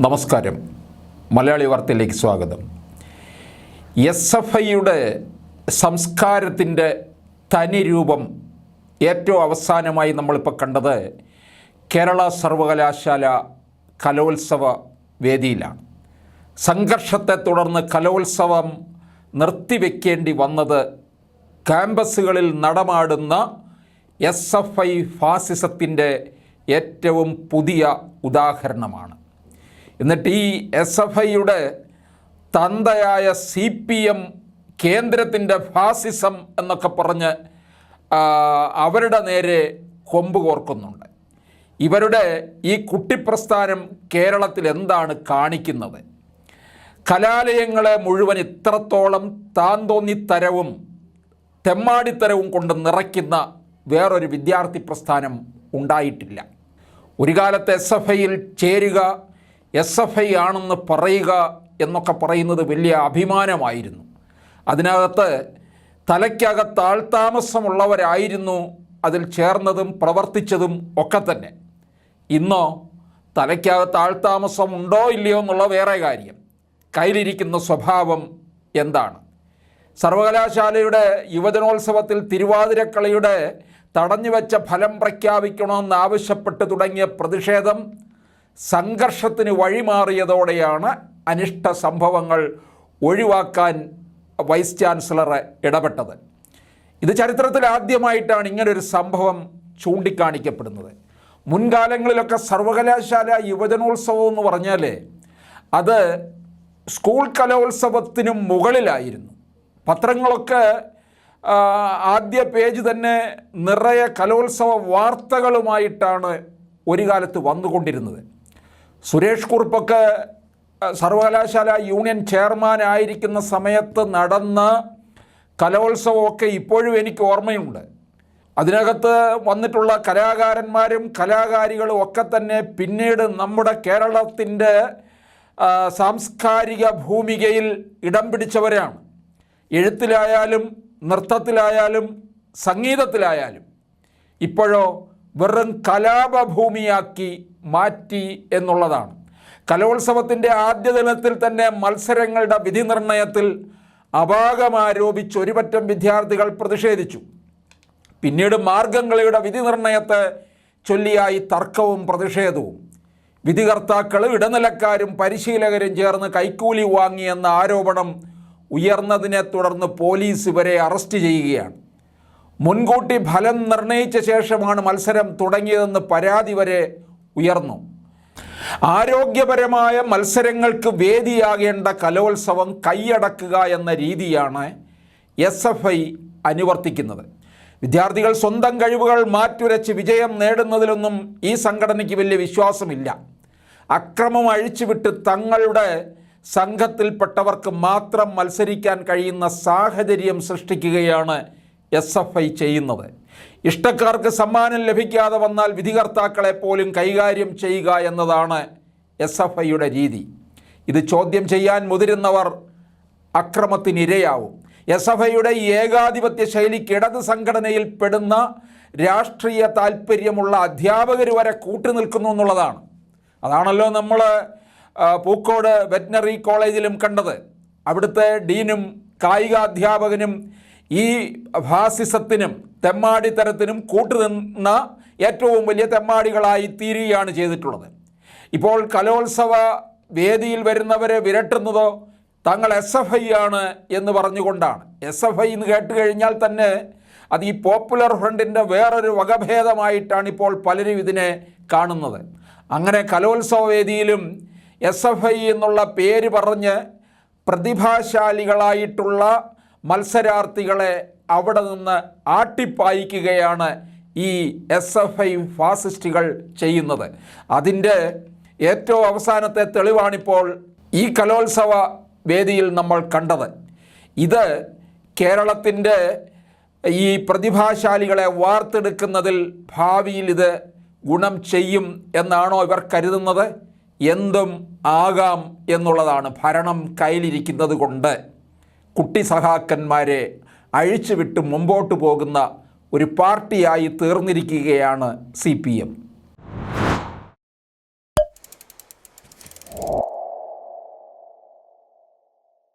നമസ്കാരം. മലയാളി വാർത്തയിലേക്ക് സ്വാഗതം. SFIയുടെ സംസ്കാരത്തിൻ്റെ തനി രൂപം ഏറ്റവും അവസാനമായി നമ്മളിപ്പോൾ കണ്ടത് കേരള സർവകലാശാല കലോത്സവ വേദിയിലാണ്. സംഘർഷത്തെ തുടർന്ന് കലോത്സവം നിർത്തിവെക്കേണ്ടി വന്നത് ക്യാമ്പസുകളിൽ നടമാടുന്ന SFI ഫാസിസത്തിൻ്റെ ഏറ്റവും പുതിയ ഉദാഹരണമാണ്. എന്നിട്ട് ഈ SFIയുടെ തന്തയായ CPM കേന്ദ്രത്തിൻ്റെ ഫാസിസം എന്നൊക്കെ പറഞ്ഞ് അവരുടെ നേരെ കൊമ്പ് കോർക്കുന്നുണ്ട്. ഇവരുടെ ഈ കുട്ടിപ്രസ്ഥാനം കേരളത്തിൽ എന്താണ് കാണിക്കുന്നത്? കലാലയങ്ങളെ മുഴുവൻ ഇത്രത്തോളം താന്തോന്നിത്തരവും തെമ്മാടിത്തരവും കൊണ്ട് നിറയ്ക്കുന്ന വേറൊരു വിദ്യാർത്ഥി പ്രസ്ഥാനം ഉണ്ടായിട്ടില്ല. ഒരു കാലത്ത് SFIയിൽ ചേരുക, SFI ആണെന്ന് പറയുക എന്നൊക്കെ പറയുന്നത് വലിയ അഭിമാനമായിരുന്നു. അതിനകത്ത് തലയ്ക്കകത്ത് ആൾതാമസമുള്ളവരായിരുന്നു അതിൽ ചേർന്നതും പ്രവർത്തിച്ചതും ഒക്കെ തന്നെ. ഇന്നോ തലയ്ക്കകത്ത് ആൾതാമസം ഉണ്ടോ ഇല്ലയോ എന്നുള്ള വേറെ കാര്യം, കയ്യിലിരിക്കുന്ന സ്വഭാവം എന്താണ്? സർവകലാശാലയുടെ യുവജനോത്സവത്തിൽ തിരുവാതിരക്കളിയുടെ തടഞ്ഞുവെച്ച ഫലം പ്രഖ്യാപിക്കണമെന്നാവശ്യപ്പെട്ട് തുടങ്ങിയ പ്രതിഷേധം സംഘർഷത്തിന് വഴിമാറിയതോടെയാണ് അനിഷ്ട സംഭവങ്ങൾ ഒഴിവാക്കാൻ വൈസ് ചാൻസലർ ഇടപെട്ടത്. ഇത് ചരിത്രത്തിൽ ആദ്യമായിട്ടാണ് ഇങ്ങനൊരു സംഭവം ചൂണ്ടിക്കാണിക്കപ്പെടുന്നത്. മുൻകാലങ്ങളിലൊക്കെ സർവകലാശാല യുവജനോത്സവം എന്ന് പറഞ്ഞാൽ അത് സ്കൂൾ കലോത്സവത്തിനും മുകളിലായിരുന്നു. പത്രങ്ങളൊക്കെ ആദ്യ പേജ് തന്നെ നിറയെ കലോത്സവ വാർത്തകളുമായിട്ടാണ് ഒരു കാലത്ത് വന്നുകൊണ്ടിരുന്നത്. സുരേഷ് കുറുപ്പൊക്കെ സർവകലാശാല യൂണിയൻ ചെയർമാൻ ആയിരിക്കുന്ന സമയത്ത് നടന്ന കലോത്സവമൊക്കെ ഇപ്പോഴും എനിക്ക് ഓർമ്മയുണ്ട്. അതിനകത്ത് വന്നിട്ടുള്ള കലാകാരന്മാരും കലാകാരികളും ഒക്കെ തന്നെ പിന്നീട് നമ്മുടെ കേരളത്തിൻ്റെ സാംസ്കാരിക ഭൂമികയിൽ ഇടം പിടിച്ചവരാണ്. എഴുത്തിലായാലും നൃത്തത്തിലായാലും സംഗീതത്തിലായാലും ഇപ്പോഴോ വെറും കലാപഭൂമിയാക്കി മാറ്റി എന്നുള്ളതാണ്. കലോത്സവത്തിൻ്റെ ആദ്യ ദിനത്തിൽ തന്നെ മത്സരങ്ങളുടെ വിധി നിർണയത്തിൽ അപാകമാരോപിച്ച് ഒരുപറ്റം വിദ്യാർത്ഥികൾ പ്രതിഷേധിച്ചു. പിന്നീട് മാർഗംകളിയുടെ വിധി നിർണയത്തെ ചൊല്ലിയായി തർക്കവും പ്രതിഷേധവും. വിധികർത്താക്കൾ ഇടനിലക്കാരും പരിശീലകരും ചേർന്ന് കൈക്കൂലി വാങ്ങിയെന്ന ആരോപണം ഉയർന്നതിനെ തുടർന്ന് പോലീസ് ഇവരെ അറസ്റ്റ് ചെയ്യുകയാണ്. മുൻകൂട്ടി ഫലം നിർണയിച്ച ശേഷമാണ് മത്സരം തുടങ്ങിയതെന്ന് പരാതി വരെ ഉയർന്നു. ആരോഗ്യപരമായ മത്സരങ്ങൾക്ക് വേദിയാകേണ്ട കലോത്സവം കൈയടക്കുക എന്ന രീതിയാണ് SFI അനുവർത്തിക്കുന്നത്. വിദ്യാർത്ഥികൾ സ്വന്തം കഴിവുകൾ മാറ്റുരച്ച് വിജയം നേടുന്നതിലൊന്നും ഈ സംഘടനയ്ക്ക് വലിയ വിശ്വാസമില്ല. അക്രമം അഴിച്ചുവിട്ട് തങ്ങളുടെ സംഘത്തിൽപ്പെട്ടവർക്ക് മാത്രം മത്സരിക്കാൻ കഴിയുന്ന സാഹചര്യം സൃഷ്ടിക്കുകയാണ് SFI ചെയ്യുന്നത്. ഇഷ്ടക്കാർക്ക് സമ്മാനം ലഭിക്കാതെ വന്നാൽ വിധികർത്താക്കളെ പോലും കൈകാര്യം ചെയ്യുക എന്നതാണ് SFIയുടെ രീതി. ഇത് ചോദ്യം ചെയ്യാൻ മുതിരുന്നവർ അക്രമത്തിനിരയാവും. SFIയുടെ ഏകാധിപത്യ ശൈലിക്ക് ഇടത് സംഘടനയിൽ പെടുന്ന രാഷ്ട്രീയ താല്പര്യമുള്ള അധ്യാപകർ വരെ കൂട്ടുനിൽക്കുന്നു എന്നുള്ളതാണ്. അതാണല്ലോ നമ്മൾ പൂക്കോട് വെറ്റിനറി കോളേജിലും കണ്ടത്. അവിടുത്തെ ഡീനും കായികാധ്യാപകനും ഈ ഫാസിസത്തിനും തെമ്മാടിത്തരത്തിനും കൂട്ടുനിന്ന ഏറ്റവും വലിയ തെമ്മാടികളായി തീരുകയാണ് ചെയ്തിട്ടുള്ളത്. ഇപ്പോൾ കലോത്സവ വേദിയിൽ വരുന്നവരെ വിരട്ടുന്നതോ തങ്ങൾ SFI ആണ് എന്ന് പറഞ്ഞുകൊണ്ടാണ്. SFI എന്ന് കേട്ട് കഴിഞ്ഞാൽ തന്നെ അത് ഈ പോപ്പുലർ ഫ്രണ്ടിൻ്റെ വേറൊരു വകഭേദമായിട്ടാണ് ഇപ്പോൾ പലരും ഇതിനെ കാണുന്നത്. അങ്ങനെ കലോത്സവ വേദിയിലും SFI എന്നുള്ള പേര് പറഞ്ഞ് പ്രതിഭാശാലികളായിട്ടുള്ള മത്സരാർത്ഥികളെ അവിടെ നിന്ന് ആട്ടിപ്പായിക്കുകയാണ് ഈ SFI ഫാസിസ്റ്റുകൾ ചെയ്യുന്നത്. അതിൻ്റെ ഏറ്റവും അവസാനത്തെ തെളിവാണിപ്പോൾ ഈ കലോത്സവ വേദിയിൽ നമ്മൾ കണ്ടത്. ഇത് കേരളത്തിൻ്റെ ഈ പ്രതിഭാശാലികളെ വാർത്തെടുക്കുന്നതിൽ ഭാവിയിൽ ഇത് ഗുണം ചെയ്യും എന്നാണോ ഇവർ കരുതുന്നത്? എന്തും ആകാം എന്നുള്ളതാണ്. ഭരണം കയ്യിലിരിക്കുന്നത് കൊണ്ട് കുട്ടി സഹാക്കന്മാരെ അഴിച്ചുവിട്ട് മുമ്പോട്ട് പോകുന്ന ഒരു പാർട്ടിയായി തീർന്നിരിക്കുകയാണ് CPM.